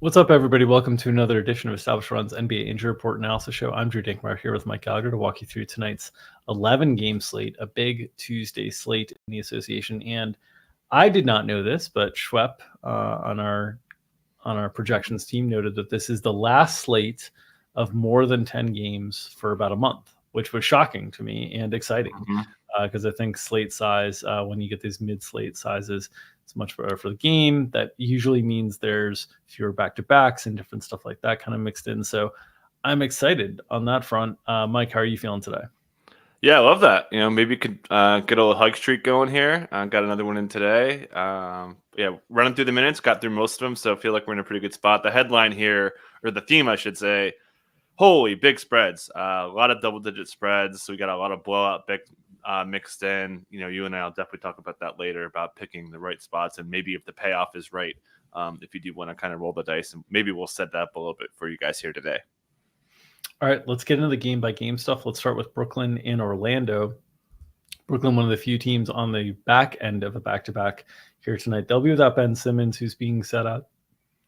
What's up, everybody? Welcome to another edition of Established Run's NBA Injury Report Analysis Show. I'm Drew Dinkmeyer here with Mike Gallagher to walk you through tonight's 11-game slate, a big Tuesday slate in the association. And I did not know this, but Schwepp on our projections team noted that this is the last slate of more than 10 games for about a month, which was shocking to me and exciting because I think slate size, when you get these mid-slate sizes, it's much better for the game. That usually means there's fewer back-to-backs and different stuff like that kind of mixed in. So I'm excited on that front. Mike, how are you feeling today? Yeah, I love that. Maybe you could get a little hug streak going here. Got another one in today. Running through the minutes, got through most of them, so I feel like we're in a pretty good spot. The headline here, or the theme, I should say, holy big spreads. A lot of double-digit spreads. So we got a lot of blowout mixed in. You and I will definitely talk about that later, about picking the right spots and maybe if the payoff is right, if you do want to kind of roll the dice. And maybe we'll set that up a little bit for you guys here today. All right, let's get into the game-by-game stuff. Let's start with Brooklyn and Orlando. Brooklyn, one of the few teams on the back end of a back-to-back here tonight. They'll be without Ben Simmons, who's being set out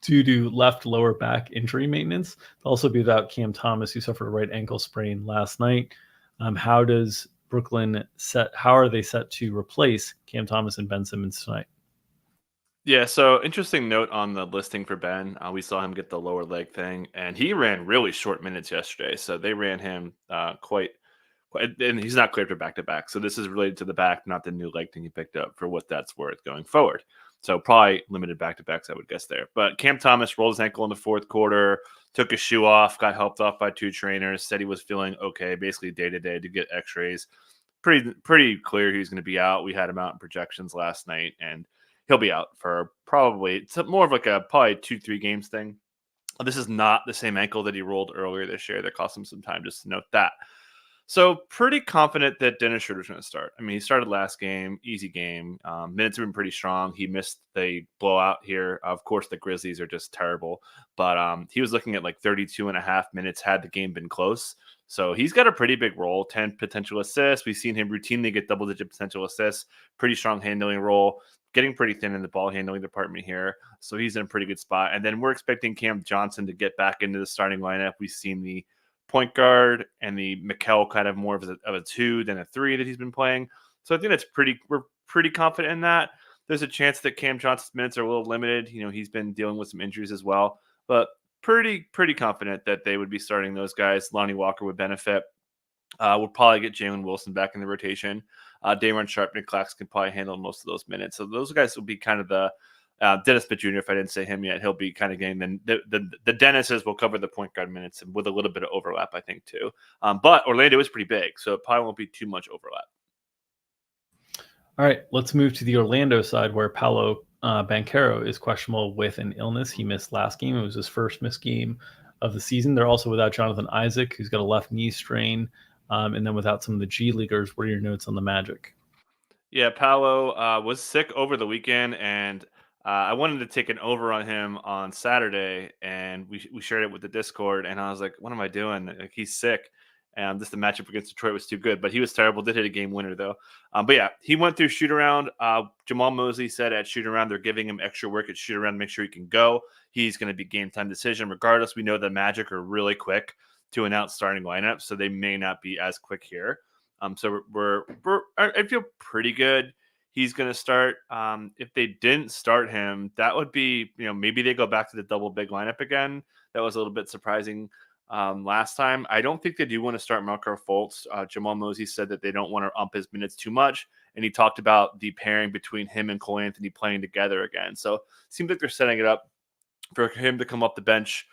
due to left lower back injury maintenance. They'll also be without Cam Thomas, who suffered a right ankle sprain last night. How does Brooklyn how are they set to replace Cam Thomas and Ben Simmons tonight? Yeah, so interesting note on the listing for Ben. We saw him get the lower leg thing, and he ran really short minutes yesterday. So they ran him quite, and he's not cleared for back-to-back. So this is related to the back, not the new leg thing he picked up, for what that's worth going forward. So probably limited back-to-backs, I would guess there. But Cam Thomas rolled his ankle in the fourth quarter, took his shoe off, got helped off by two trainers, said he was feeling okay, basically day-to-day to get x-rays. Pretty clear he was going to be out. We had him out in projections last night, and he'll be out for it's more of like a probably 2-3 games thing. This is not the same ankle that he rolled earlier this year. That cost him some time, just to note that. So pretty confident that Dennis Schroeder's going to start. I mean, he started last game, easy game. Minutes have been pretty strong. He missed the blowout here. Of course, the Grizzlies are just terrible. But he was looking at like 32 and a half minutes had the game been close. So he's got a pretty big role, 10 potential assists. We've seen him routinely get double-digit potential assists, pretty strong handling role, getting pretty thin in the ball handling department here. So he's in a pretty good spot. And then we're expecting Cam Johnson to get back into the starting lineup. We've seen the point guard and the Mikal kind of more of a 2 than a 3 that he's been playing. So I think we're pretty confident in that. There's a chance that Cam Johnson's minutes are a little limited. He's been dealing with some injuries as well, but pretty confident that they would be starting those guys. Lonnie Walker would benefit. We'll probably get Jalen Wilson back in the rotation. Day'Ron Sharpe, Nick Claxton can probably handle most of those minutes. So those guys will be kind of the Dennis Smith Jr., if I didn't say him yet, he'll be kind of getting the Dennises will cover the point guard minutes and with a little bit of overlap, I think, too. But Orlando is pretty big, so it probably won't be too much overlap. All right, let's move to the Orlando side where Paolo Banchero is questionable with an illness. He missed last game. It was his first missed game of the season. They're also without Jonathan Isaac, who's got a left knee strain, and then without some of the G Leaguers. What are your notes on the Magic? Yeah, Paolo was sick over the weekend, and I wanted to take an over on him on Saturday, and we shared it with the Discord, and I was like, what am I doing? Like, he's sick. And just the matchup against Detroit was too good, but he was terrible. Did hit a game winner, though. But yeah, he went through shoot-around. Jamal Mosley said at shoot-around, they're giving him extra work at shoot-around to make sure he can go. He's going to be game-time decision. Regardless, we know the Magic are really quick to announce starting lineups, so they may not be as quick here. So I feel pretty good. He's going to start. If they didn't start him, that would be, maybe they go back to the double big lineup again. That was a little bit surprising last time. I don't think they do want to start Markelle Fultz. Jamal Mosley said that they don't want to ump his minutes too much, and he talked about the pairing between him and Cole Anthony playing together again. So it seems like they're setting it up for him to come off the bench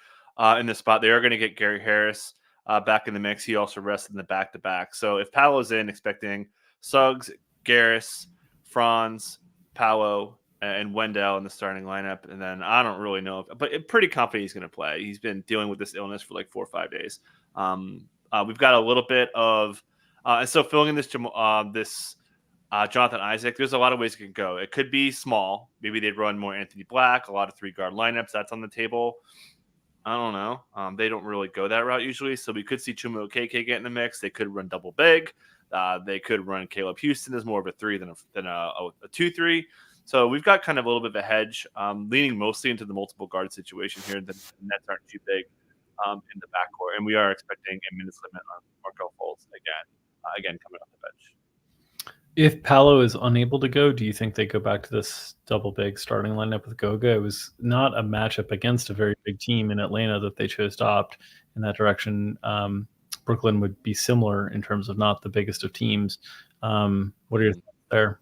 in this spot. They are going to get Gary Harris back in the mix. He also rested in the back-to-back. So if Paolo's in, expecting Suggs, Garris, Franz, Paolo, and Wendell in the starting lineup. And then I don't really know, but pretty confident he's going to play. He's been dealing with this illness for like 4 or 5 days. We've got a little bit of and so filling in this Jonathan Isaac, there's a lot of ways it can go. It could be small. Maybe they'd run more Anthony Black, a lot of 3-guard lineups. That's on the table. I don't know. They don't really go that route usually. So we could see Chuma Okeke get in the mix. They could run double big. They could run Caleb Houston as more of a 3 than a 2-3. So we've got kind of a little bit of a hedge, leaning mostly into the multiple guard situation here. The nets aren't too big in the backcourt, and we are expecting a minutes limit on Markel Fultz again coming off the bench. If Paolo is unable to go, do you think they go back to this double big starting lineup with Goga? It was not a matchup against a very big team in Atlanta that they chose to opt in that direction. Brooklyn would be similar in terms of not the biggest of teams. What are your thoughts there?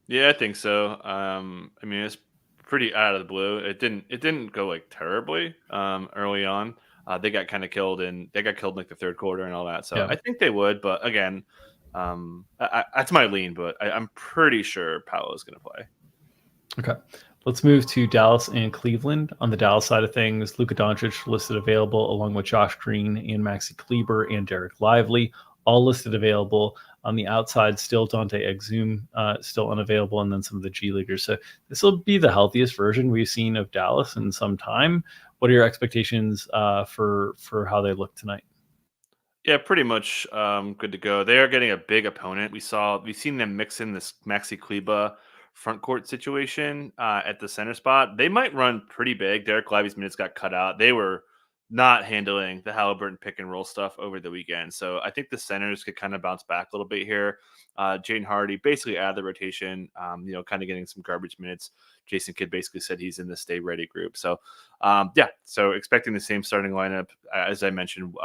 Yeah, I think so. It's pretty out of the blue. It didn't go like terribly early on. They got kind of killed in like the third quarter and all that. So Yeah. I think they would, but again, that's my lean. But I'm pretty sure Paolo is going to play. Okay. Let's move to Dallas and Cleveland. On the Dallas side of things, Luka Doncic listed available along with Josh Green and Maxi Kleber and Derek Lively, all listed available. On the outside, still Dante Exum, still unavailable, and then some of the G Leaguers. So this will be the healthiest version we've seen of Dallas in some time. What are your expectations for how they look tonight? Yeah, pretty much good to go. They are getting a big opponent. We've seen them mix in this Maxi Kleber front court situation at the center spot. They might run pretty big. Derek Lively's minutes got cut out. They were not handling the Halliburton pick and roll stuff over the weekend. So I think the centers could kind of bounce back a little bit here. Jane Hardy basically out of the rotation, kind of getting some garbage minutes. Jason Kidd basically said he's in the stay ready group. So, so expecting the same starting lineup. As I mentioned,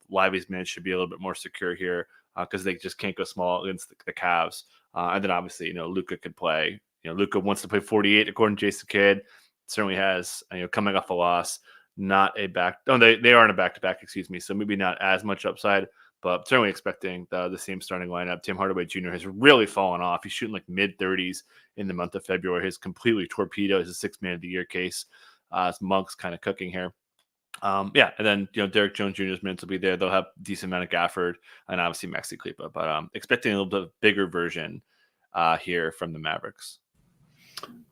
Lively's minutes should be a little bit more secure here because they just can't go small against the Cavs. And then obviously, Luka could play. Luka wants to play 48 according to Jason Kidd. Certainly has, coming off a loss. Not a back. Oh, they are in a back-to-back, excuse me. So maybe not as much upside, but certainly expecting the same starting lineup. Tim Hardaway Jr. has really fallen off. He's shooting like mid-30s in the month of February. He's completely torpedoed his 6 man of the year case. Monk's kind of cooking here. And then Derek Jones Jr.'s minutes will be there. They'll have a decent amount of Gafford and obviously Maxi Kleber, but expecting a little bit bigger version here from the Mavericks.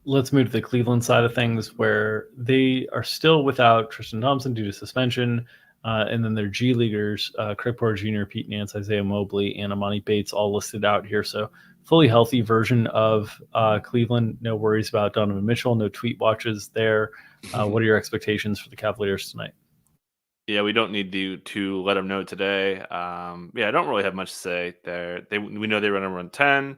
Let's move to the Cleveland side of things, where they are still without Tristan Thompson due to suspension. And then their G Leaguers, Craig Porter Jr., Pete Nance, Isaiah Mobley, and Amani Bates all listed out here. So fully healthy version of Cleveland. No worries about Donovan Mitchell. No tweet watches there. What are your expectations for the Cavaliers tonight? Yeah, we don't need to let them know today. I don't really have much to say there. We know they run 10.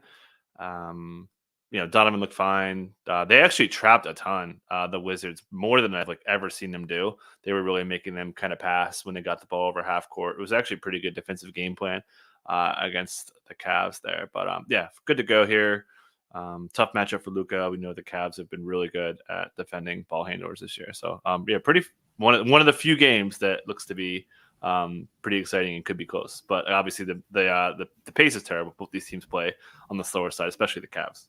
Donovan looked fine. They actually trapped a ton, the Wizards, more than I've ever seen them do. They were really making them kind of pass when they got the ball over half court. It was actually a pretty good defensive game plan against the Cavs there. But good to go here. Tough matchup for Luka. We know the Cavs have been really good at defending ball handlers this year. So pretty one of the few games that looks to be pretty exciting and could be close. But obviously the pace is terrible. Both these teams play on the slower side, especially the Cavs.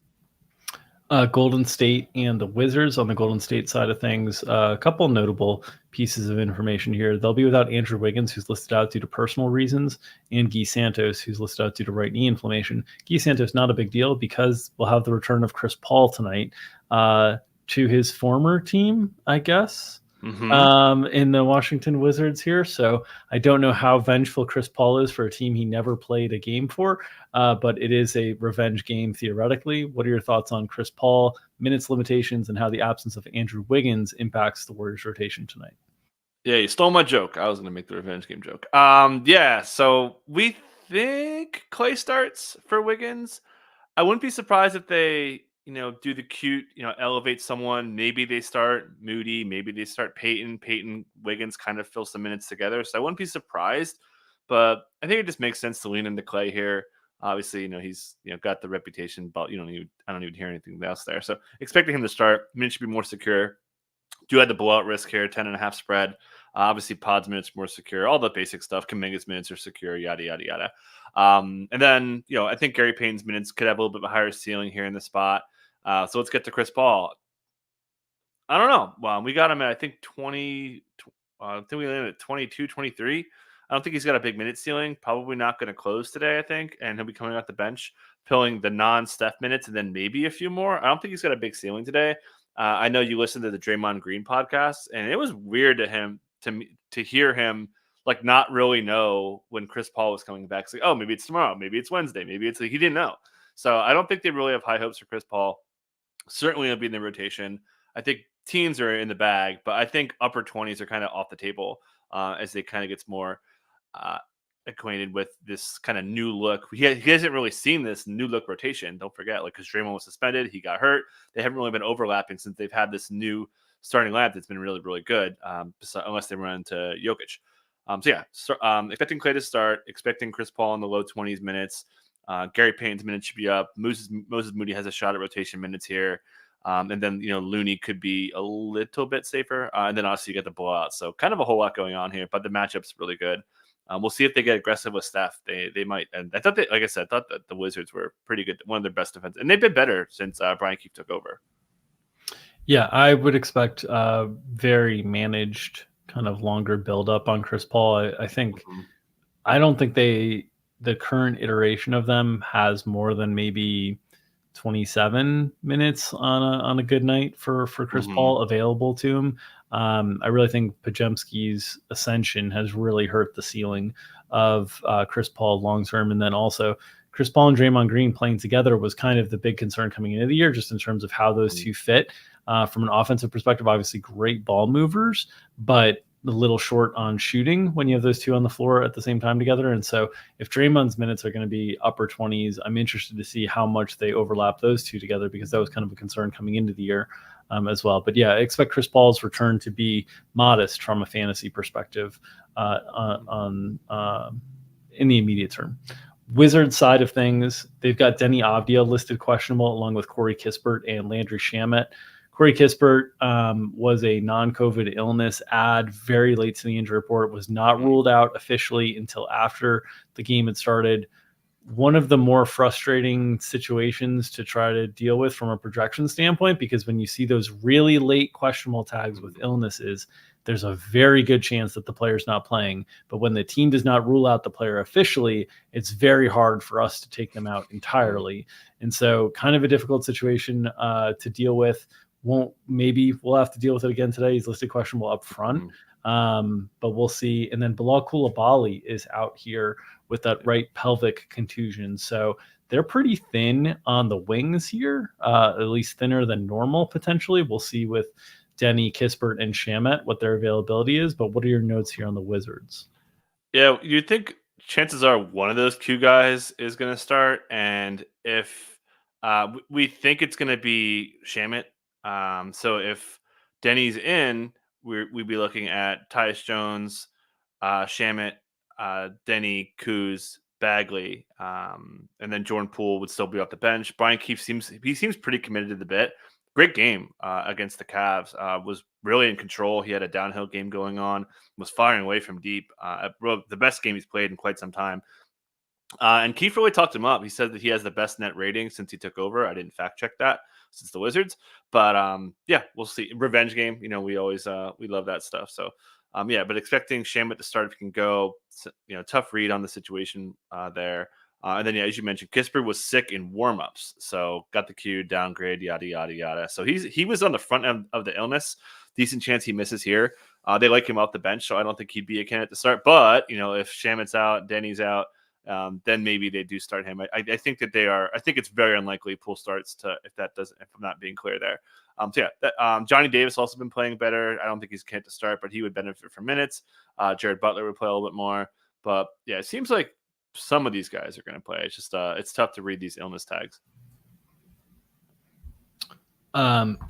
Golden State and the Wizards. On the Golden State side of things, a couple notable pieces of information here. They'll be without Andrew Wiggins, who's listed out due to personal reasons, and Guy Santos, who's listed out due to right knee inflammation. Guy Santos, not a big deal because we'll have the return of Chris Paul tonight to his former team, I guess. In the Washington Wizards here. So I don't know how vengeful Chris Paul is for a team he never played a game for, but it is a revenge game theoretically. What are your thoughts on Chris Paul, minutes limitations, and how the absence of Andrew Wiggins impacts the Warriors rotation tonight? Yeah, you stole my joke. I was going to make the revenge game joke. So we think Clay starts for Wiggins. I wouldn't be surprised if they do the cute, elevate someone. Maybe they start Moody. Maybe they start Peyton, Wiggins kind of fill some minutes together. So I wouldn't be surprised, but I think it just makes sense to lean into Clay here. Obviously, he's got the reputation, but I don't even hear anything else there. So expecting him to start. Minutes should be more secure. Do have the blowout risk here, 10.5 spread. Obviously, Pod's minutes more secure. All the basic stuff. Kuminga's minutes are secure. Yada yada yada. And then I think Gary Payton's minutes could have a little bit of a higher ceiling here in the spot. So let's get to Chris Paul. I don't know. Well, we got him at, I think, 20. I think we landed at 22, 23. I don't think he's got a big minute ceiling. Probably not going to close today, I think. And he'll be coming off the bench, filling the non-Steph minutes and then maybe a few more. I don't think he's got a big ceiling today. I know you listened to the Draymond Green podcast, and it was weird to hear him not really know when Chris Paul was coming back. It's like, oh, maybe it's tomorrow. Maybe it's Wednesday. Maybe it's he didn't know. So I don't think they really have high hopes for Chris Paul. Certainly, it'll be in the rotation. I think teens are in the bag, but I think upper 20s are kind of off the table as they kind of gets more uh, acquainted with this kind of new look. He hasn't really seen this new look rotation. Don't forget, like, because Draymond was suspended, he got hurt. They haven't really been overlapping since they've had this new starting lineup that's been really, really good. Unless they run into Jokic. Expecting Clay to start. Expecting Chris Paul in the low 20s minutes. Gary Payton's minutes should be up. Moses Moody has a shot at rotation minutes here. And then, Looney could be a little bit safer. And then also you get the blowout. So kind of a whole lot going on here, but the matchup's really good. We'll see if they get aggressive with Steph. They might. And I thought that the Wizards were pretty good. One of their best defense. And they've been better since Brian Keefe took over. Yeah, I would expect very managed kind of longer build up on Chris Paul. I think, I don't think the current iteration of them has more than maybe 27 minutes on a good night for Chris Paul available to him. I really think Podziemski's ascension has really hurt the ceiling of Chris Paul long term. And then also Chris Paul and Draymond Green playing together was kind of the big concern coming into the year, just in terms of how those two fit. From an offensive perspective, obviously great ball movers, but a little short on shooting when you have those two on the floor at the same time together. And so if Draymond's minutes are going to be upper 20s, I'm interested to see how much they overlap those two together, because that was kind of a concern coming into the year as well. But yeah, I expect Chris Paul's return to be modest from a fantasy perspective in the immediate term. Wizards side of things, they've got Denny Avdia listed questionable, along with Corey Kispert and Landry Shamet. Corey Kispert was a non-COVID illness add very late to the injury report, was not ruled out officially until after the game had started. One of the more frustrating situations to try to deal with from a projection standpoint, because when you see those really late questionable tags with illnesses, there's a very good chance that the player's not playing. But when the team does not rule out the player officially, it's very hard for us to take them out entirely. And so kind of a difficult situation to deal with. Maybe we'll have to deal with it again today. He's listed questionable up front, but we'll see. And then Bilal Coulibaly is out here with that right pelvic contusion. So they're pretty thin on the wings here, at least thinner than normal potentially. We'll see with Denny, Kispert, and Shamet what their availability is. But what are your notes here on the Wizards? Yeah, you'd think chances are one of those two guys is going to start. And if we think it's going to be Shamet, so if Denny's in, we'd be looking at Tyus Jones, Shamet, Denny, Kuz, Bagley, and then Jordan Poole would still be off the bench. Brian Keefe seems pretty committed to the bit. Great game against the Cavs. Was really in control. He had a downhill game going on. Was firing away from deep. The best game he's played in quite some time. And Keefe really talked him up. He said that he has the best net rating since he took over. I didn't fact check that since the Wizards, but yeah, we'll see. Revenge game, we always we love that stuff. So but expecting Shamet to start if he can go. Tough read on the situation there. And then as you mentioned, Kispert was sick in warmups, so got the cue, downgrade, yada yada yada. So he was on the front end of the illness. Decent chance he misses here. They like him off the bench, so I don't think he'd be a candidate to start. But if Shamet's out, Denny's out. Then maybe they do start him. I think that they are. I think it's very unlikely Poole starts if I'm not being clear there. Johnny Davis also been playing better. I don't think he's a candidate to start, but he would benefit from minutes. Jared Butler would play a little bit more. But yeah, it seems like some of these guys are going to play. It's just it's tough to read these illness tags.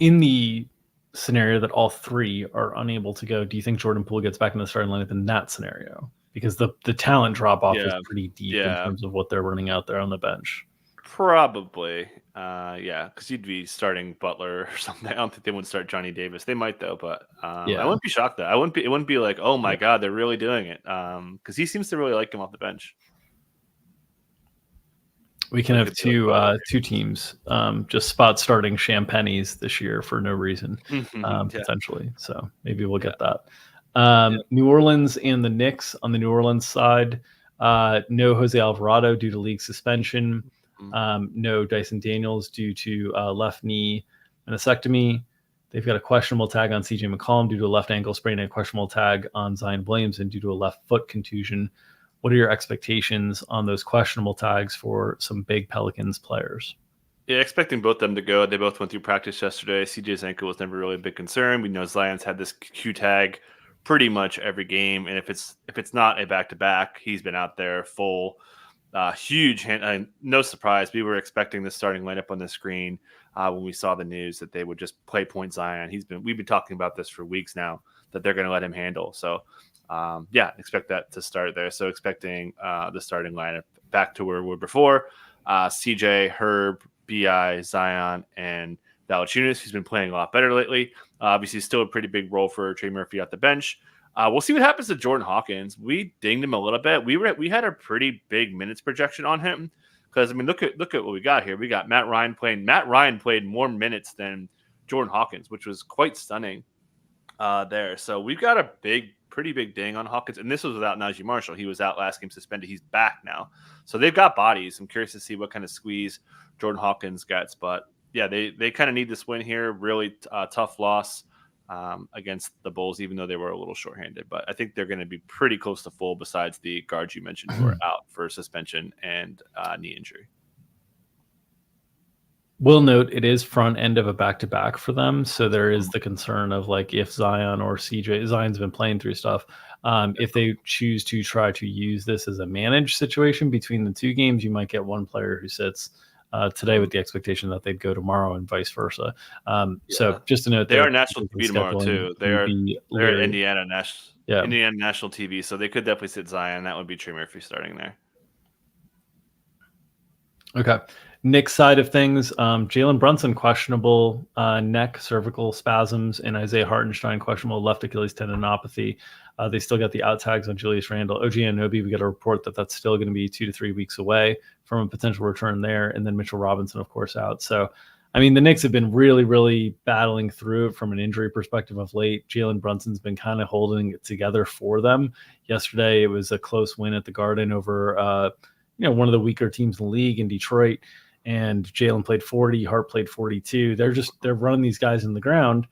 In the scenario that all three are unable to go, do you think Jordan Poole gets back in the starting lineup in that scenario? Because the talent drop off is pretty deep in terms of what they're running out there on the bench. Probably, because you'd be starting Butler or something. I don't think they would start Johnny Davis. They might though, but I wouldn't be shocked though. It wouldn't be like, oh my god, they're really doing it. Because he seems to really like him off the bench. We can have two teams just spot starting Champagnes this year for no reason, potentially. So maybe we'll get that. New Orleans and the Knicks. On the New Orleans side, no Jose Alvarado due to league suspension. No Dyson Daniels due to left knee meniscectomy. They've got a questionable tag on CJ McCollum due to a left ankle sprain, and a questionable tag on Zion Williamson due to a left foot contusion. What are your expectations on those questionable tags for some big Pelicans players? Yeah, expecting both them to go. They both went through practice yesterday. CJ's ankle was never really a big concern. We know Zion's had this Q tag pretty much every game, and if it's not a back to back, he's been out there full. Huge hand. No surprise. We were expecting the starting lineup on the screen when we saw the news that they would just play point Zion. We've been talking about this for weeks now that they're going to let him handle. So expect that to start there. So expecting the starting lineup back to where we were before. CJ, Herb, Bi, Zion, and Valanciunas, who's been playing a lot better lately. Obviously, still a pretty big role for Trey Murphy at the bench. We'll see what happens to Jordan Hawkins. We dinged him a little bit. We had a pretty big minutes projection on him because look at what we got here. We got Matt Ryan playing. Matt Ryan played more minutes than Jordan Hawkins, which was quite stunning there. So we've got a pretty big ding on Hawkins, and this was without Najee Marshall. He was out last game suspended. He's back now, so they've got bodies. I'm curious to see what kind of squeeze Jordan Hawkins gets, but yeah, they kind of need this win here. Really tough loss against the Bulls, even though they were a little shorthanded. But I think they're going to be pretty close to full, besides the guards you mentioned who are out for suspension and knee injury. We'll note it is front end of a back-to-back for them, so there is the concern of like if Zion or CJ, Zion's been playing through stuff. If they choose to try to use this as a managed situation between the two games, you might get one player who sits today with the expectation that they'd go tomorrow and vice versa. So just to note, they are national TV tomorrow too. They're at Indiana national TV, so they could definitely sit Zion. That would be Trey Murphy starting there. Okay. Knicks side of things, Jalen Brunson questionable neck cervical spasms, and Isaiah Hartenstein questionable left Achilles tendinopathy. They still got the out tags on Julius Randle. OG Anunoby, we got a report that that's still going to be 2 to 3 weeks away from a potential return there, and then Mitchell Robinson, of course, out. So, I mean, the Knicks have been really, really battling through it from an injury perspective of late. Jalen Brunson's been kind of holding it together for them. Yesterday, it was a close win at the Garden over one of the weaker teams in the league in Detroit. And Jalen played 40, Hart played 42. They're running these guys in the ground,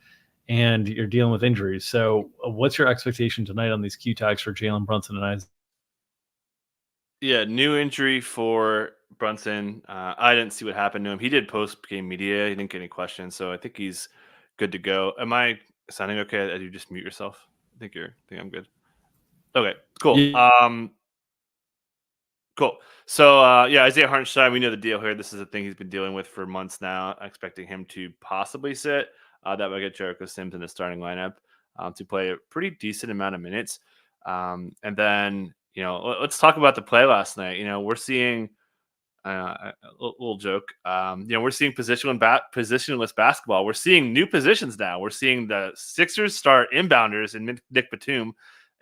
and you're dealing with injuries. So what's your expectation tonight on these Q tags for Jalen Brunson and Isaac? Yeah, new injury for Brunson. I didn't see what happened to him. He did post-game media. He didn't get any questions, so I think he's good to go. Am I sounding okay? Did you just mute yourself? I think I'm good. Okay, cool. Yeah. Cool. So, Isaiah Hartenstein, we know the deal here. This is a thing he's been dealing with for months now, expecting him to possibly sit. That would get Jericho Sims in the starting lineup to play a pretty decent amount of minutes. And then, let's talk about the play last night. We're seeing a little joke. We're seeing positionless basketball. We're seeing new positions now. We're seeing the Sixers start inbounders in Nick Batum.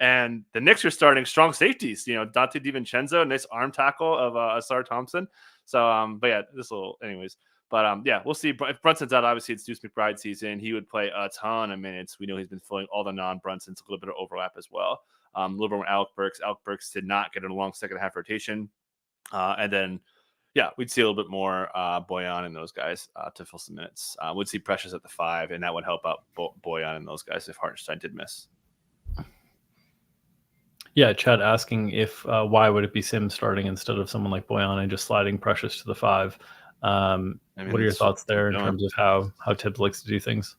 And the Knicks are starting strong safeties. Dante DiVincenzo, nice arm tackle of Asar Thompson. So, we'll see. If Brunson's out, obviously it's Deuce McBride season. He would play a ton of minutes. We know he's been filling all the non-Brunsons, a little bit of overlap as well. A little bit more Alec Burks. Alec Burks did not get a long second half rotation. And then, we'd see a little bit more Boyan and those guys to fill some minutes. We'd see Precious at the 5, and that would help out Boyan and those guys if Hartenstein did miss. Yeah, Chad asking if why would it be Sims starting instead of someone like Boyan and just sliding Precious to the 5? What are your thoughts there in terms of how Tibbs likes to do things?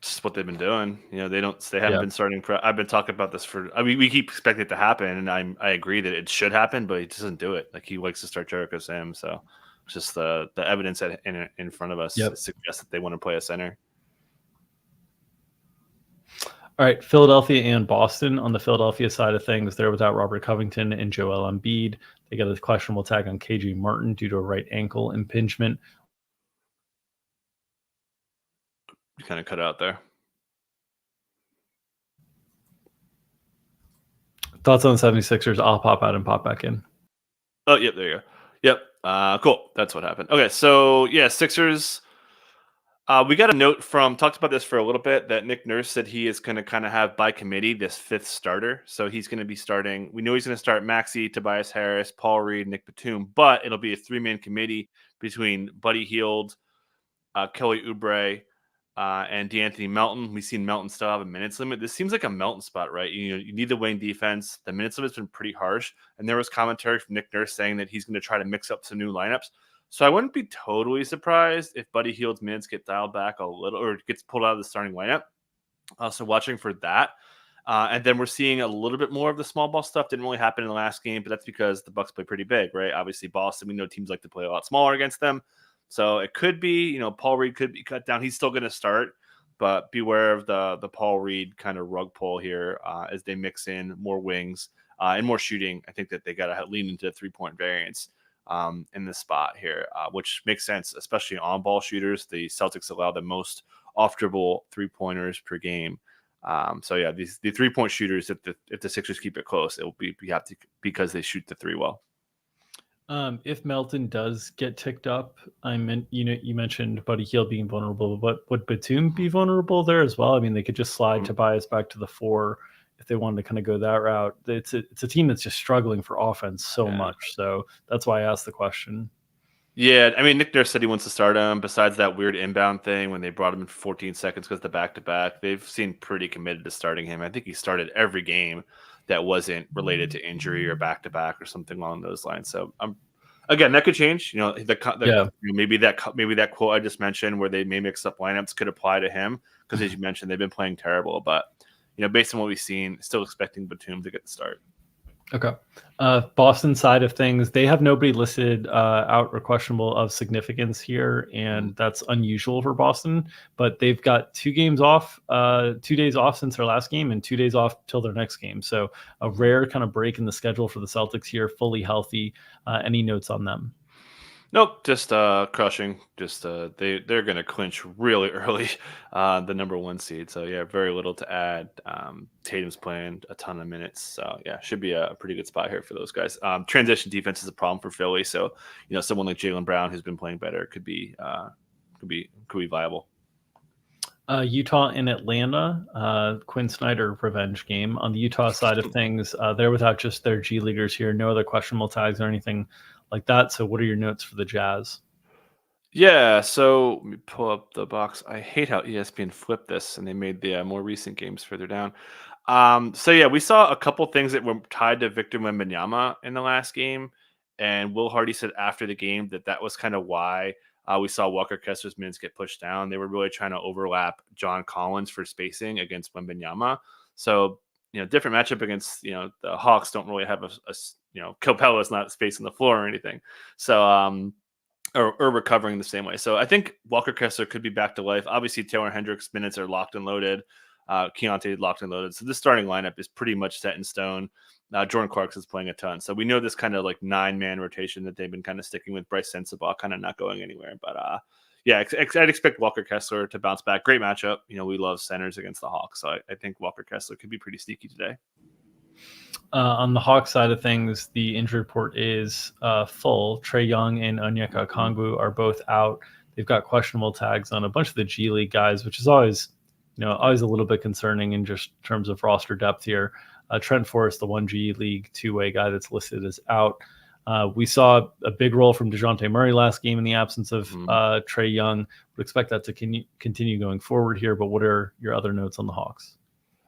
Just what they've been doing. They haven't been starting. I've been talking about this we keep expecting it to happen, and I agree that it should happen, but he doesn't do it. Like, he likes to start Jericho Sims, so just the evidence in front of us suggests that they want to play a center. All right, Philadelphia and Boston. On the Philadelphia side of things, they're without Robert Covington and Joel Embiid. They got a questionable tag on KJ Martin due to a right ankle impingement. You kind of cut out there. Thoughts on the 76ers? I'll pop out and pop back in. Oh, yep, there you go. Yep, cool. That's what happened. Okay, so, Sixers. We got a note talked about this for a little bit, that Nick Nurse said he is going to kind of have by committee this 5th starter. So he's going to be starting. We know he's going to start Maxey, Tobias Harris, Paul Reed, Nick Batum, but it'll be a 3-man committee between Buddy Hield, Kelly Oubre, and DeAnthony Melton. We've seen Melton still have a minutes limit. This seems like a Melton spot, right? You need the wing defense. The minutes limit's been pretty harsh. And there was commentary from Nick Nurse saying that he's going to try to mix up some new lineups. So I wouldn't be totally surprised if Buddy Hield's minutes get dialed back a little or gets pulled out of the starting lineup. So watching for that. And then we're seeing a little bit more of the small ball stuff. Didn't really happen in the last game, but that's because the Bucks play pretty big, right? Obviously, Boston, we know teams like to play a lot smaller against them. So it could be, Paul Reed could be cut down. He's still going to start, but beware of the Paul Reed kind of rug pull here as they mix in more wings and more shooting. I think that they got to lean into 3-point variance in this spot here, which makes sense, especially on ball shooters. The Celtics allow the most off dribble 3-pointers per game. So yeah, the 3-point shooters, if the Sixers keep it close, it will be because they shoot the 3 well. If Melton does get ticked up, you mentioned Buddy Hield being vulnerable, but would Batum be vulnerable there as well? I mean, they could just slide Tobias back to the 4 if they wanted to kind of go that route. It's a team that's just struggling for offense so much, so that's why I asked the question. Yeah, I mean, Nick Nurse said he wants to start him. Besides that weird inbound thing when they brought him in for 14 seconds because the back-to-back, they've seemed pretty committed to starting him. I think he started every game that wasn't related to injury or back-to-back or something along those lines. So again, that could change. Maybe that quote I just mentioned where they may mix up lineups could apply to him because, as you mentioned, they've been playing terrible. But based on what we've seen, still expecting Batum to get the start. Okay. Boston side of things, they have nobody listed out or questionable of significance here, and that's unusual for Boston. But they've got 2 days off since their last game and 2 days off till their next game. So a rare kind of break in the schedule for the Celtics here, fully healthy. Any notes on them? Nope, just crushing. Just they're going to clinch really early, the number 1 seed. So yeah, very little to add. Tatum's playing a ton of minutes, so yeah, should be a pretty good spot here for those guys. Transition defense is a problem for Philly, so someone like Jaylen Brown who's been playing better could be viable. Utah and Atlanta, Quinn Snyder revenge game. On the Utah side of things, they're without just their G Leaguers here, no other questionable tags or anything like that. So what are your notes for the Jazz? Yeah, so let me pull up the box. I hate how ESPN flipped this and they made the more recent games further down. So yeah, we saw a couple things that were tied to Victor Wembanyama in the last game, and Will Hardy said after the game that was kind of why we saw Walker Kessler's minutes get pushed down. They were really trying to overlap John Collins for spacing against Wembanyama. So different matchup against the Hawks don't really have a Capella's not spacing the floor or anything. So or recovering the same way. So I think Walker Kessler could be back to life. Obviously, Taylor Hendricks' minutes are locked and loaded. Keontae locked and loaded. So this starting lineup is pretty much set in stone. Jordan Clarkson is playing a ton. So we know this kind of like 9-man rotation that they've been kind of sticking with. Bryce Sensabaugh kind of not going anywhere. But yeah, I'd expect Walker Kessler to bounce back. Great matchup. We love centers against the Hawks. So I think Walker Kessler could be pretty sneaky today. On the Hawks side of things, the injury report is full. Trae Young and Onyeka Okongwu are both out. They've got questionable tags on a bunch of the G League guys, which is always a little bit concerning in just terms of roster depth here. Trent Forrest, the 1 G League 2-way guy that's listed as out. We saw a big role from DeJounte Murray last game in the absence of Trae Young. Would expect that to continue going forward here, but what are your other notes on the Hawks?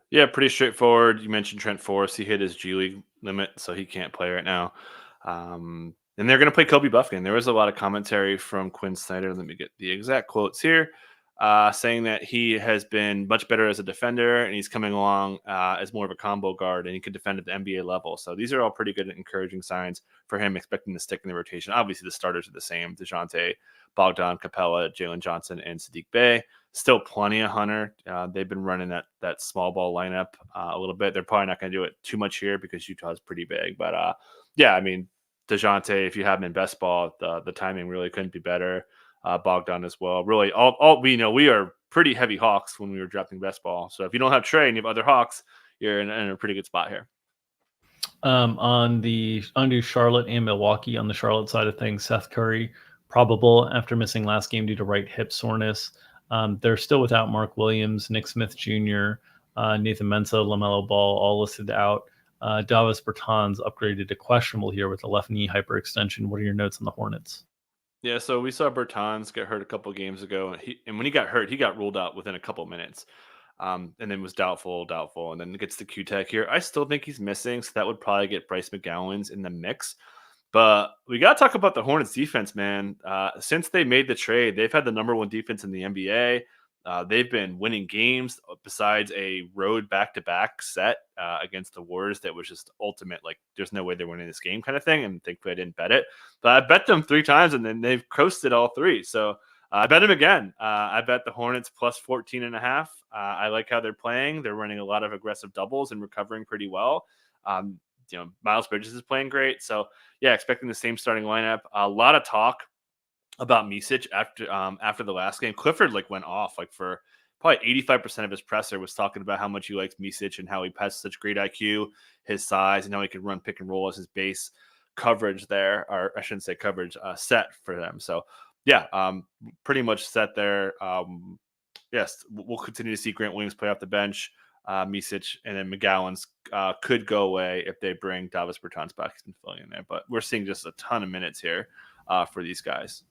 Yeah, pretty straightforward. You mentioned Trent Forrest. He hit his G League limit, so he can't play right now. And they're going to play Kobe Buffkin. There was a lot of commentary from Quinn Snyder. Let me get the exact quotes here, saying that he has been much better as a defender, and he's coming along as more of a combo guard, and he could defend at the NBA level. So these are all pretty good and encouraging signs for him, expecting to stick in the rotation. Obviously, the starters are the same: DeJounte, Bogdan, Capella, Jalen Johnson, and Sadiq Bey. Still plenty of Hunter. They've been running that small ball lineup a little bit. They're probably not going to do it too much here because Utah's pretty big. But yeah, I mean, DeJounte, if you have him in best ball, the timing really couldn't be better. Bogdan as well. Really, all we know, we are pretty heavy Hawks when we were drafting best ball. So if you don't have Trae and you have other Hawks, you're in a pretty good spot here. On Charlotte and Milwaukee, on the Charlotte side of things, Seth Curry probable after missing last game due to right hip soreness. They're still without Mark Williams, Nick Smith Jr., Nathan Mensah, LaMelo Ball, all listed out. Davis Bertans upgraded to questionable here with a left knee hyperextension. What are your notes on the Hornets? Yeah, so we saw Bertans get hurt a couple games ago, and when he got hurt, he got ruled out within a couple minutes, and then was doubtful, and then gets the Q-Tech here. I still think he's missing, so that would probably get Bryce McGowan's in the mix. But we got to talk about the Hornets defense, man. Since they made the trade, they've had the number one defense in the NBA. They've been winning games besides a road back-to-back set against the Warriors that was just ultimate. Like, there's no way they're winning this game kind of thing. And thankfully I didn't bet it. But I bet them 3 times, and then they've coasted all 3. So I bet them again. I bet the Hornets plus 14.5. I like how they're playing. They're running a lot of aggressive doubles and recovering pretty well. Miles Bridges is playing great. So, yeah, expecting the same starting lineup. A lot of talk about Micic after the last game. Clifford went off for probably 85% of his presser was talking about how much he likes Micic and how he has such great IQ, his size, and how he can run pick and roll as his base coverage there, or I shouldn't say coverage, set for them. So, yeah, pretty much set there. Yes, we'll continue to see Grant Williams play off the bench. Micic, and then McGowan's could go away if they bring Davis Bertans back. He's been filling in there, but we're seeing just a ton of minutes here for these guys.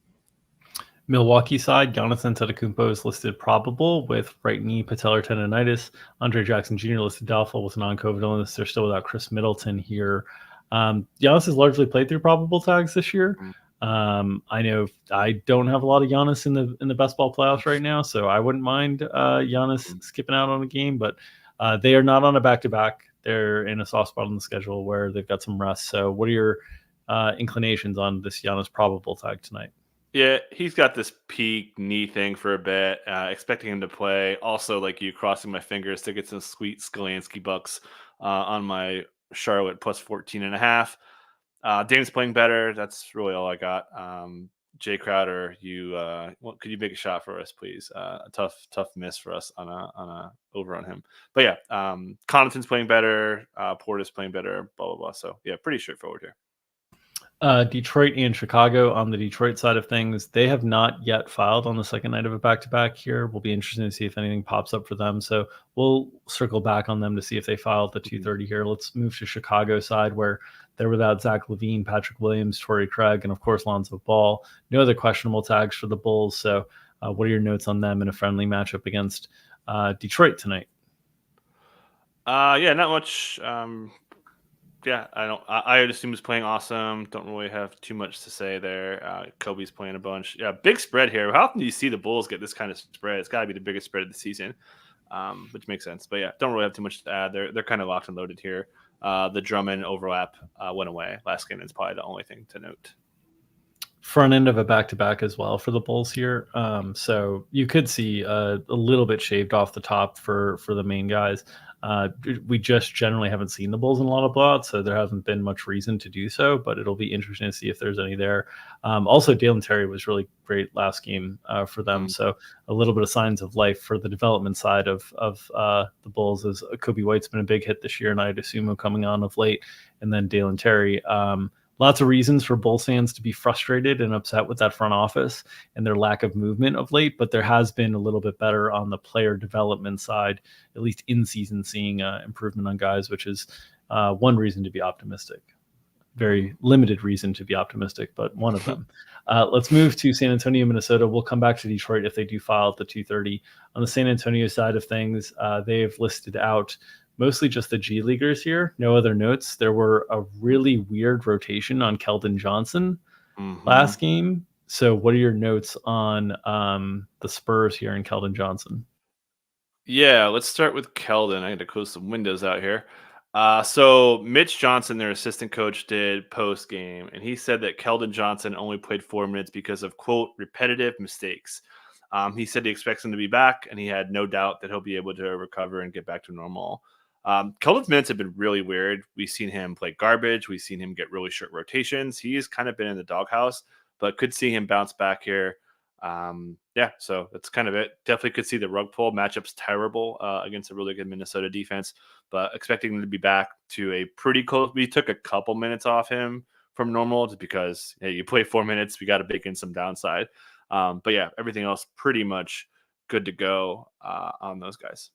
Milwaukee side, Giannis Antetokounmpo is listed probable with right knee patellar tendonitis. Andre Jackson Jr. listed doubtful with non-COVID illness. They're still without Chris Middleton here. Giannis has largely played through probable tags this year. I know I don't have a lot of Giannis in the best ball playoffs right now, so I wouldn't mind Giannis skipping out on a game, but they are not on a back-to-back. They're in a soft spot on the schedule where they've got some rest. So what are your inclinations on this Giannis probable tag tonight? Yeah, he's got this peak knee thing for a bit. Expecting him to play. Also, like you, crossing my fingers to get some sweet Skolansky bucks on my Charlotte plus 14.5. Dame's playing better. That's really all I got. Jay Crowder, could you make a shot for us, please? A tough miss for us on a over on him. But yeah, Connaughton's playing better. Portis playing better. Blah blah blah. So yeah, pretty straightforward here. Detroit and Chicago on the Detroit side of things, they have not yet filed on the second night of a back-to-back here. Will be interesting to see if anything pops up for them. So we'll circle back on them to see if they filed the 2:30 here. Let's move to Chicago side where they're without Zach LaVine, Patrick Williams, Torrey Craig, and of course Lonzo Ball. No other questionable tags for the Bulls. So what are your notes on them in a friendly matchup against Detroit tonight? Yeah, not much. Yeah, I assume he's playing awesome. Don't really have too much to say there. Kobe's playing a bunch. Yeah, big spread here. How often do you see the Bulls get this kind of spread? It's got to be the biggest spread of the season, which makes sense. But yeah, don't really have too much to add. They're kind of locked and loaded here. The Drummond overlap went away last game. It's probably the only thing to note. Front end of a back-to-back as well for the Bulls here. So you could see a little bit shaved off the top for the main guys. We just generally haven't seen the Bulls in a lot of blowouts, so there hasn't been much reason to do so, but it'll be interesting to see if there's any there. Also, Dalen Terry was really great last game for them, so a little bit of signs of life for the development side of the Bulls, as Kobe White's been a big hit this year, and I'd assume him coming on of late, and then Dalen Terry. Lots of reasons for Bulls fans to be frustrated and upset with that front office and their lack of movement of late, but there has been a little bit better on the player development side, at least in season, seeing improvement on guys, which is one reason to be optimistic. Very limited reason to be optimistic, but one of them. Let's move to San Antonio, Minnesota. We'll come back to Detroit if they do file at the 2:30. On the San Antonio side of things, they've listed out mostly just the G Leaguers here. No other notes. There were a really weird rotation on Keldon Johnson last game. So what are your notes on the Spurs here and Keldon Johnson? Yeah, let's start with Keldon. I got to close some windows out here. So Mitch Johnson, their assistant coach, did post game, and he said that Keldon Johnson only played 4 minutes because of, quote, repetitive mistakes. He said he expects him to be back, and he had no doubt that he'll be able to recover and get back to normal. Keldon's minutes have been really weird. We've seen him play garbage. We've seen him get really short rotations. He's kind of been in the doghouse, but could see him bounce back here. Yeah, so that's kind of it. Definitely could see the rug pull. Matchup's terrible against a really good Minnesota defense, but expecting him to be back to a pretty close. We took a couple minutes off him from normal just because you play 4 minutes. We got to bake in some downside. But yeah, everything else pretty much good to go on those guys.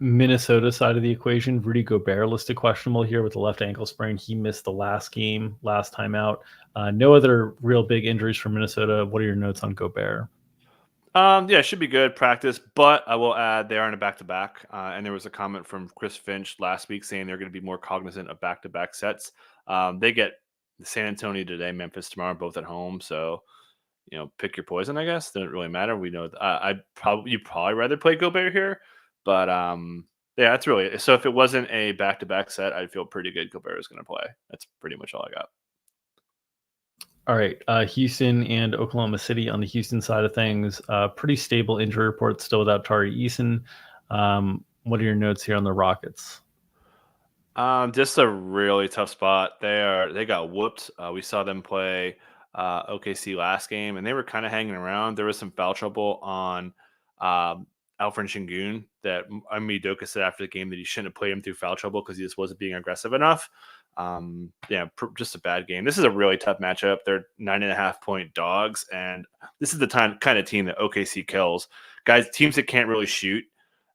Minnesota side of the equation, Rudy Gobert listed questionable here with the left ankle sprain. He missed the last game, last time out. No other real big injuries for Minnesota. What are your notes on Gobert? Yeah, should be good practice, but I will add they are in a back-to-back. And there was a comment from Chris Finch last week saying they're going to be more cognizant of back-to-back sets. They get San Antonio today, Memphis tomorrow, both at home. So, pick your poison, I guess. Doesn't really matter. We know you'd probably rather play Gobert here, but yeah, that's really so. If it wasn't a back-to-back set, I'd feel pretty good. Gobert is going to play. That's pretty much all I got. All right, Houston and Oklahoma City on the Houston side of things. Pretty stable injury report still without Tari Eason. What are your notes here on the Rockets? Just a really tough spot. They got whooped. We saw them play OKC last game, and they were kind of hanging around. There was some foul trouble on Alfred Şengün that Doka said after the game that he shouldn't have played him through foul trouble because he just wasn't being aggressive enough. Just a bad game. This is a really tough matchup. They're 9.5-point dogs, and this is the kind of team that OKC kills. Guys, teams that can't really shoot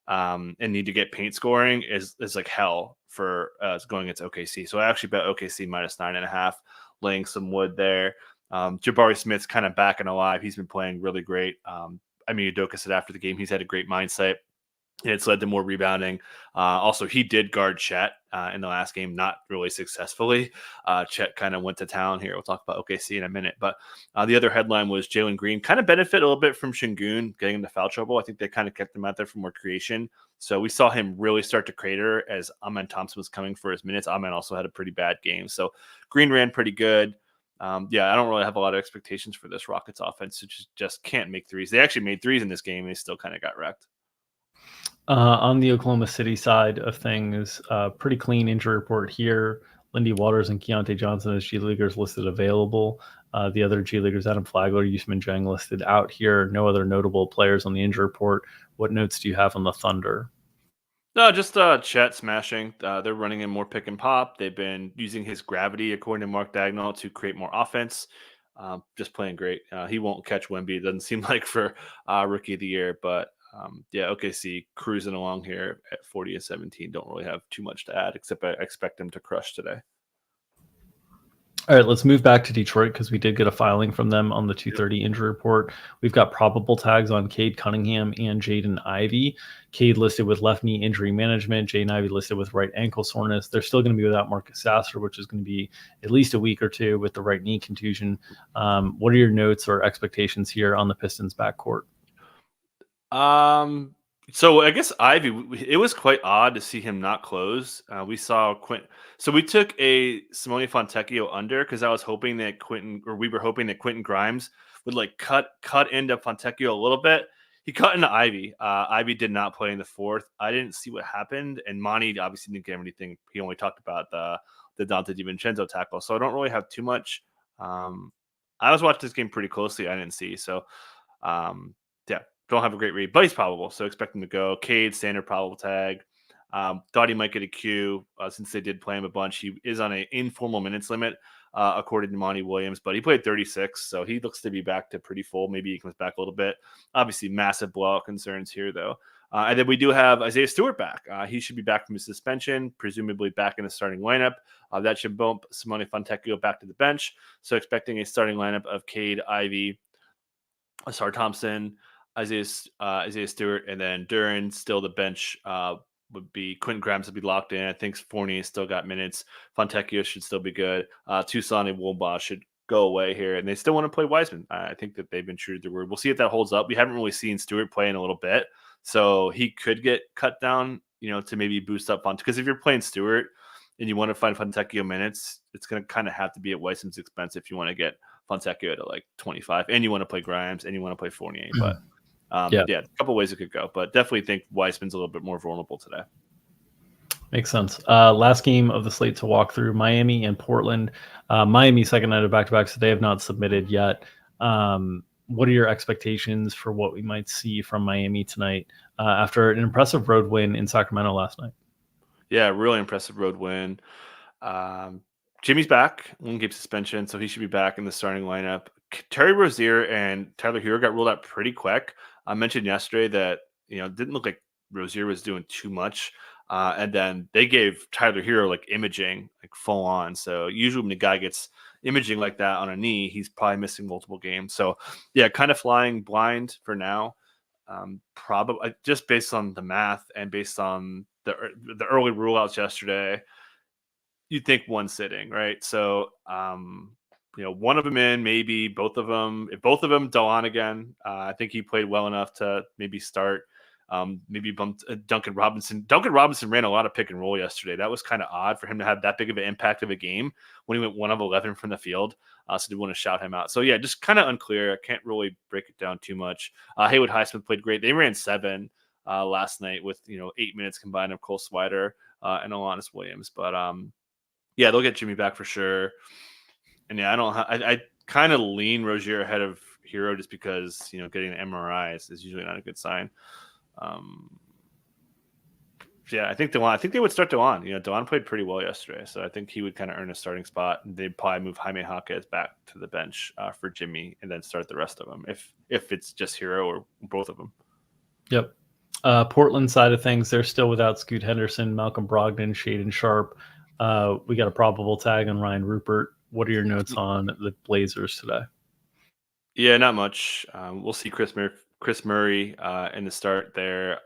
and need to get paint scoring is like hell for going against OKC. So I actually bet OKC minus 9.5, laying some wood there. Jabari Smith's kind of back and alive. He's been playing really great. Udoka said after the game he's had a great mindset. It's led to more rebounding. Also, he did guard Chet in the last game, not really successfully. Chet kind of went to town here. We'll talk about OKC in a minute. But the other headline was Jalen Green kind of benefit a little bit from Şengün getting into foul trouble. I think they kind of kept him out there for more creation. So we saw him really start to crater as Amen Thompson was coming for his minutes. Amen also had a pretty bad game. So Green ran pretty good. I don't really have a lot of expectations for this Rockets offense. It just can't make threes. They actually made threes in this game, and they still kind of got wrecked. On the Oklahoma City side of things, pretty clean injury report here. Lindy Waters and Keontae Johnson as G Leaguers listed available. The other G Leaguers, Adam Flagler, Usman Jang listed out here. No other notable players on the injury report. What notes do you have on the Thunder? No, just Chet smashing. They're running in more pick and pop. They've been using his gravity, according to Mark Dagnall, to create more offense. Just playing great. He won't catch Wemby. It doesn't seem like for Rookie of the Year, but OKC cruising along here at 40-17. Don't really have too much to add, except I expect them to crush today. All right, let's move back to Detroit because we did get a filing from them on the 2:30 injury report. We've got probable tags on Cade Cunningham and Jaden Ivey. Cade listed with left knee injury management. Jaden Ivey listed with right ankle soreness. They're still going to be without Marcus Sasser, which is going to be at least a week or two with the right knee contusion. What are your notes or expectations here on the Pistons backcourt? So I guess Ivy, it was quite odd to see him not close. We saw Quentin. So we took a Simone Fontecchio under because I was hoping that we were hoping that Quentin Grimes would like cut into Fontecchio a little bit. He cut into Ivy. Ivy did not play in the fourth. I didn't see what happened, and Monty obviously didn't get anything. He only talked about the Dante DiVincenzo tackle, so I don't really have too much. I was watching this game pretty closely. I didn't see so. Don't have a great read, but he's probable, so expect him to go. Cade, standard probable tag. Thought he might get a Q since they did play him a bunch. He is on an informal minutes limit, according to Monty Williams, but he played 36, so he looks to be back to pretty full. Maybe he comes back a little bit. Obviously, massive blowout concerns here, though. And then we do have Isaiah Stewart back. He should be back from his suspension, presumably back in the starting lineup. That should bump Simone Fontecchio back to the bench. So expecting a starting lineup of Cade, Ivy, Asar Thompson, Isaiah Stewart, and then Duran. Still the bench would be Quentin Grimes would be locked in. I think Fournier still got minutes. Fontecchio should still be good. Toussaint and Woolbaugh should go away here, and they still want to play Wiseman. I think that they've been true to their word. We'll see if that holds up. We haven't really seen Stewart play in a little bit, so he could get cut down, to maybe boost up Fontecchio. Because if you're playing Stewart and you want to find Fontecchio minutes, it's going to kind of have to be at Wiseman's expense if you want to get Fontecchio to like 25, and you want to play Grimes, and you want to play Fournier, but. A couple ways it could go, but definitely think Wiseman's a little bit more vulnerable today. Makes sense. Last game of the slate to walk through, Miami and Portland. Miami second night of back-to-backs, so they have not submitted yet. What are your expectations for what we might see from Miami tonight after an impressive road win in Sacramento last night? Yeah, really impressive road win. Jimmy's back, 1-game suspension, so he should be back in the starting lineup. Terry Rozier and Tyler Hero got ruled out pretty quick. I mentioned yesterday that, it didn't look like Rozier was doing too much. And then they gave Tyler Hero like imaging, like full on. So usually when a guy gets imaging like that on a knee, he's probably missing multiple games. So yeah, kind of flying blind for now. Probably just based on the math and based on the early rule outs yesterday. you'd think one sitting, right? So, one of them in, maybe both of them. If both of them go on again, I think he played well enough to maybe start. Maybe bumped Duncan Robinson. Duncan Robinson ran a lot of pick and roll yesterday. That was kind of odd for him to have that big of an impact of a game when he went 1 of 11 from the field. So did want to shout him out. So yeah, just kind of unclear. I can't really break it down too much. Haywood Highsmith played great. They ran 7 last night with 8 minutes combined of Cole Swider and Alanis Williams. But yeah, they'll get Jimmy back for sure. And yeah, I kind of lean Rozier ahead of Hero just because getting the MRI is usually not a good sign. Yeah, I think they would start DeJuan. DeJuan played pretty well yesterday, so I think he would kind of earn a starting spot. They'd probably move Jaime Jaquez back to the bench for Jimmy, and then start the rest of them if it's just Hero or both of them. Yep. Portland side of things, they're still without Scoot Henderson, Malcolm Brogdon, Shaedon Sharpe. We got a probable tag on Ryan Rupert. What are your notes on the Blazers today? Yeah, not much. We'll see Chris Murray in the start there.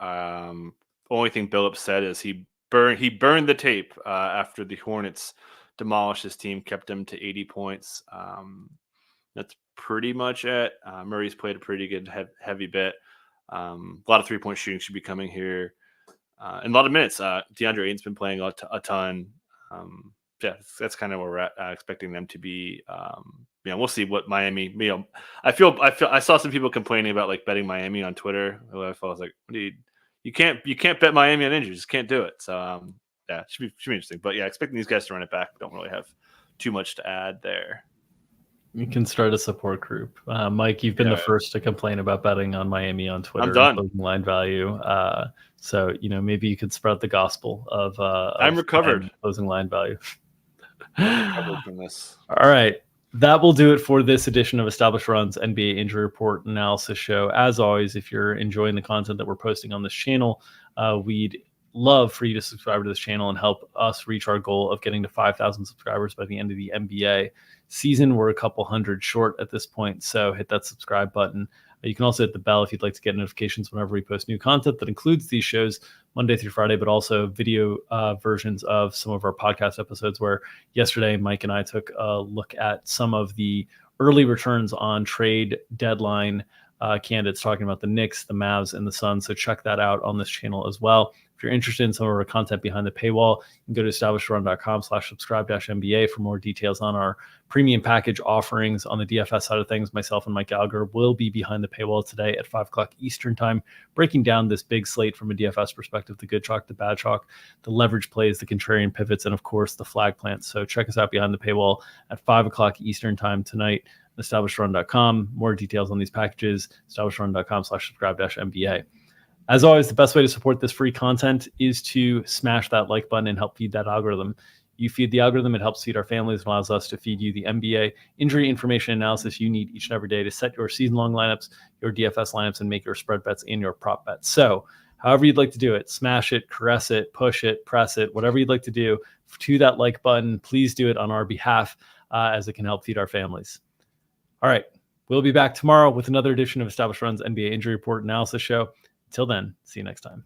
Only thing Billups said is he burned the tape after the Hornets demolished his team, kept him to 80 points. That's pretty much it. Murray's played a pretty good heavy bit. A lot of 3-point shooting should be coming here. And a lot of minutes. DeAndre Ayton's been playing a ton. Yeah, that's kind of where we're at, expecting them to be. We'll see what Miami. I saw some people complaining about like betting Miami on Twitter. I was like, dude, you can't bet Miami on injuries. Just can't do it. So yeah, it should be interesting. But yeah, expecting these guys to run it back. Don't really have too much to add there. You can start a support group. Mike, you've been the first to complain about betting on Miami on Twitter. I'm done. Closing line value. So maybe you could spread the gospel of I'm recovered. Closing line value. From this. All right. That will do it for this edition of Established Run's NBA Injury Report Analysis Show. As always, if you're enjoying the content that we're posting on this channel, we'd love for you to subscribe to this channel and help us reach our goal of getting to 5,000 subscribers by the end of the NBA season. We're a couple hundred short at this point, so hit that subscribe button. You can also hit the bell if you'd like to get notifications whenever we post new content that includes these shows Monday through Friday, but also video versions of some of our podcast episodes, where yesterday Mike and I took a look at some of the early returns on trade deadline candidates, talking about the Knicks, the Mavs, and the Suns. So check that out on this channel as well. If you're interested in some of our content behind the paywall, you can go to establishedrun.com/subscribe-MBA for more details on our premium package offerings on the DFS side of things. Myself and Mike Gallagher will be behind the paywall today at 5 o'clock Eastern time, breaking down this big slate from a DFS perspective, the good chalk, the bad chalk, the leverage plays, the contrarian pivots, and of course the flag plants. So check us out behind the paywall at 5 o'clock Eastern time tonight, establishedrun.com. More details on these packages, establishedrun.com/subscribe-MBA. As always, the best way to support this free content is to smash that like button and help feed that algorithm. You feed the algorithm, it helps feed our families, and allows us to feed you the NBA injury information analysis you need each and every day to set your season-long lineups, your DFS lineups, and make your spread bets and your prop bets. So however you'd like to do it, smash it, caress it, push it, press it, whatever you'd like to do to that like button, please do it on our behalf as it can help feed our families. All right, we'll be back tomorrow with another edition of Established Run's NBA Injury Report Analysis Show. Until then, see you next time.